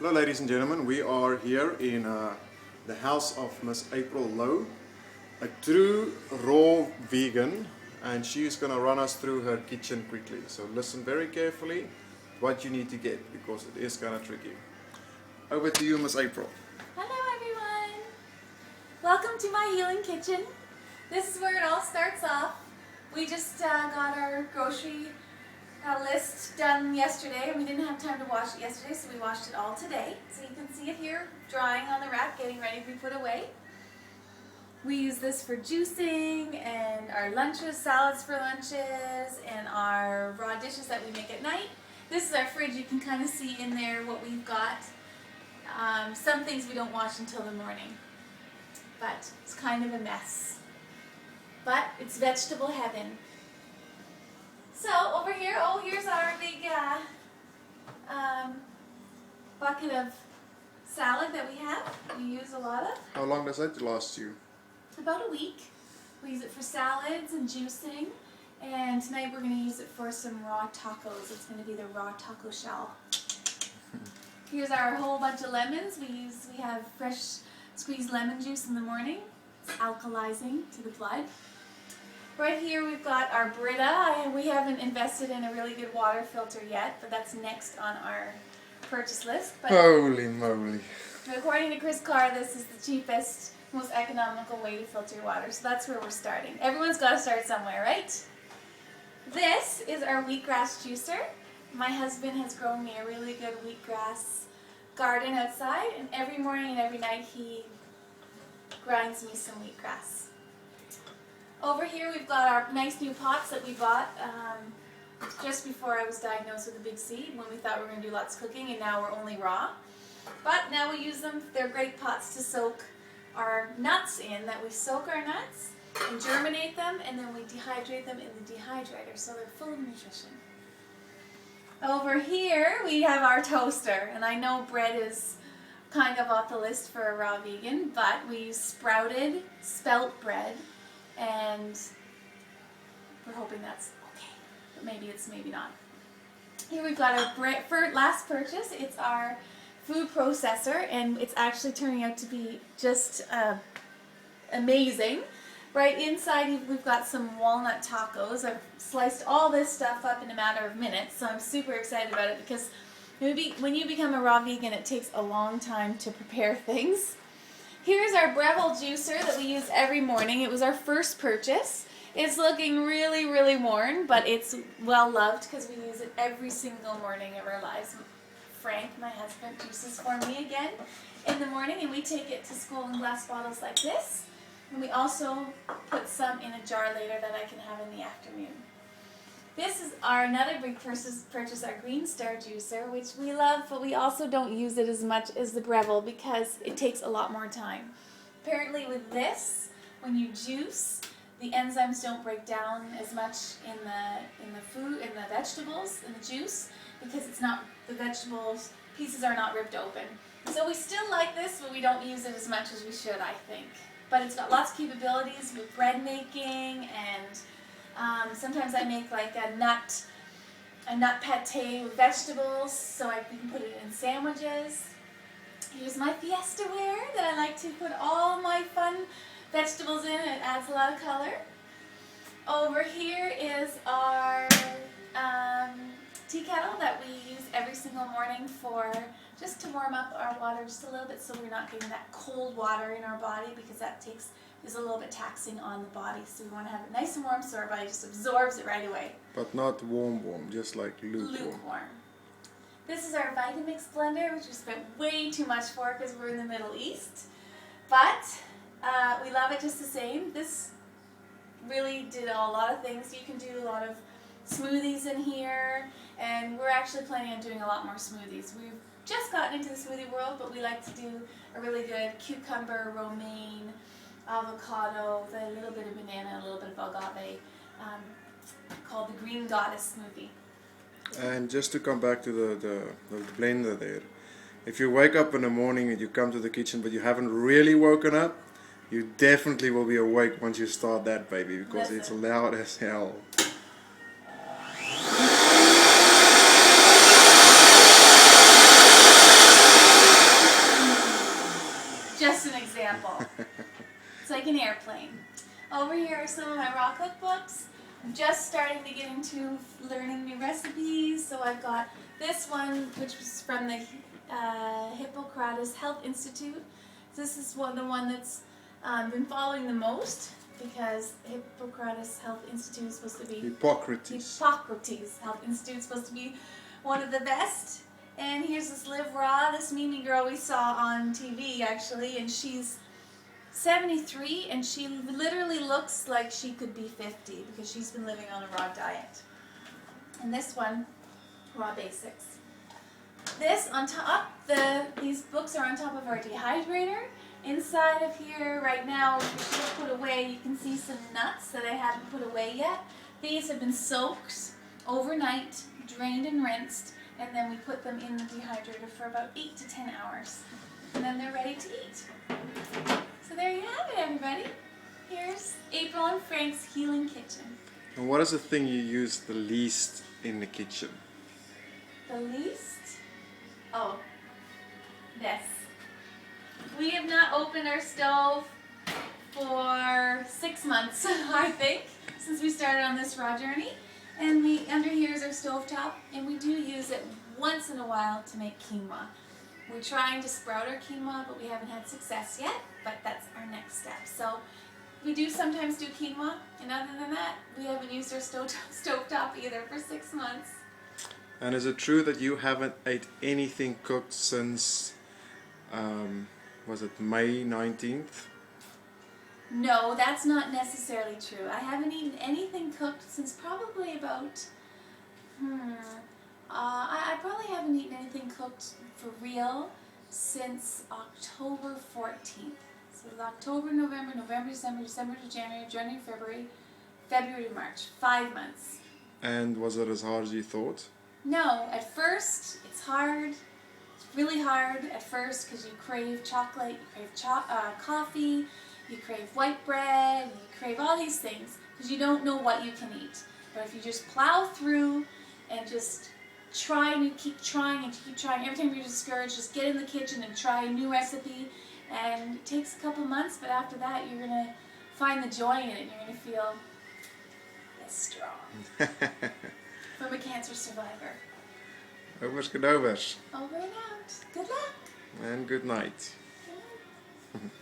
Hello ladies and gentlemen, we are here in the house of Miss April Louw, a true raw vegan, and she's going to run us through her kitchen quickly. So listen very carefully what you need to get, because it is kind of tricky. Over to you, Miss April. Hello everyone! Welcome to my healing kitchen. This is where it all starts off. We just got our grocery list done yesterday. We didn't have time to wash it yesterday, so we washed it all today. So you can see it here drying on the rack, getting ready to be put away. We use this for juicing and our lunches, salads for lunches, and our raw dishes that we make at night. This is our fridge. You can kind of see in there what we've got. Some things we don't wash until the morning, but it's kind of a mess. But it's vegetable heaven. So over here, here's our big bucket of salad that we have. We use a lot of. How long does that last you? About a week. We use it for salads and juicing. And tonight we're going to use it for some raw tacos. It's going to be the raw taco shell. Here's our whole bunch of lemons. We have fresh squeezed lemon juice in the morning. It's alkalizing to the blood. Right here we've got our Brita. We haven't invested in a really good water filter yet, but that's next on our purchase list. But holy moly. According to Chris Carr, this is the cheapest, most economical way to filter your water. So that's where we're starting. Everyone's got to start somewhere, right? This is our wheatgrass juicer. My husband has grown me a really good wheatgrass garden outside, and every morning and every night he grinds me some wheatgrass. Over here we've got our nice new pots that we bought just before I was diagnosed with a big C, when we thought we were going to do lots of cooking, and now we're only raw. But now we use them. They're great pots to soak our nuts in, that we soak our nuts and germinate them, and then we dehydrate them in the dehydrator, so they're full of nutrition. Over here we have our toaster, and I know bread is kind of off the list for a raw vegan, but we use sprouted spelt bread, and we're hoping that's okay, but maybe it's maybe not. Here we've got our bread for last purchase. It's our food processor, and it's actually turning out to be just amazing. Right inside we've got some walnut tacos. I've sliced all this stuff up in a matter of minutes, so I'm super excited about it, because when you become a raw vegan, it takes a long time to prepare things. Here's our Breville juicer that we use every morning. It was our first purchase. It's looking really, really worn, but it's well loved because we use it every single morning of our lives. Frank, my husband, juices for me again in the morning, and we take it to school in glass bottles like this. And we also put some in a jar later that I can have in the afternoon. This is another big purchase, our Green Star juicer, which we love, but we also don't use it as much as the Breville because it takes a lot more time. Apparently with this, when you juice, the enzymes don't break down as much in the food, in the vegetables, in the juice, because it's not, the vegetables pieces are not ripped open. So we still like this, but we don't use it as much as we should, I think. But it's got lots of capabilities with bread making, and sometimes I make like a nut pate with vegetables, so we can put it in sandwiches. Here's my Fiesta ware that I like to put all my fun vegetables in. It adds a lot of color. Over here is our tea kettle that we use every single morning for just to warm up our water just a little bit, so we're not getting that cold water in our body, because that is a little bit taxing on the body. So we want to have it nice and warm so our body just absorbs it right away. But not warm, just like lukewarm. Lukewarm. This is our Vitamix blender, which we spent way too much for because we're in the Middle East. But we love it just the same. This really did a lot of things. You can do a lot of smoothies in here, and we're actually planning on doing a lot more smoothies. We've just gotten into the smoothie world, but we like to do a really good cucumber, romaine, avocado, with a little bit of banana, a little bit of agave, called the Green Goddess smoothie. And just to come back to the blender there, if you wake up in the morning and you come to the kitchen but you haven't really woken up, you definitely will be awake once you start that baby, because it's loud as hell. example. It's like an airplane. Over here are some of my raw cookbooks. I'm just starting to get into learning new recipes, so I've got this one, which was from the Hippocrates Health Institute. This is the one that's been following the most, because Hippocrates Health Institute is supposed to be Hippocrates Health Institute is supposed to be one of the best. And here's this Live Raw, this Mimi girl we saw on TV actually, and she's 73 and she literally looks like she could be 50 because she's been living on a raw diet. And this one, Raw Basics. This on top, these books are on top of our dehydrator. Inside of here right now, which I've put away, you can see some nuts that I haven't put away yet. These have been soaked overnight, drained and rinsed, and then we put them in the dehydrator for about 8 to 10 hours. And then they're ready to eat. So there you have it, everybody. Here's April and Frank's Healing Kitchen. And what is the thing you use the least in the kitchen? The least? Oh, this. We have not opened our stove for 6 months, I think, since we started on this raw journey. And under here is our stovetop, and we do use it once in a while to make quinoa. We're trying to sprout our quinoa, but we haven't had success yet, but that's our next step. So we do sometimes do quinoa, and other than that, we haven't used our stovetop either for 6 months. And is it true that you haven't ate anything cooked since, was it May 19th? No, that's not necessarily true. I haven't eaten anything cooked since probably about, I probably haven't eaten anything cooked for real since October 14th. So it was October, November, December to January, February to March. 5 months. And was it as hard as you thought? No, at first it's hard. It's really hard at first because you crave chocolate, you crave coffee, you crave white bread, you crave all these things because you don't know what you can eat. But if you just plow through and just try and you keep trying and keep trying, every time you're discouraged, just get in the kitchen and try a new recipe. And it takes a couple months, but after that you're going to find the joy in it and you're going to feel less strong. From a cancer survivor. Overs gedovers. Over and out. Good luck. And good night. Good night.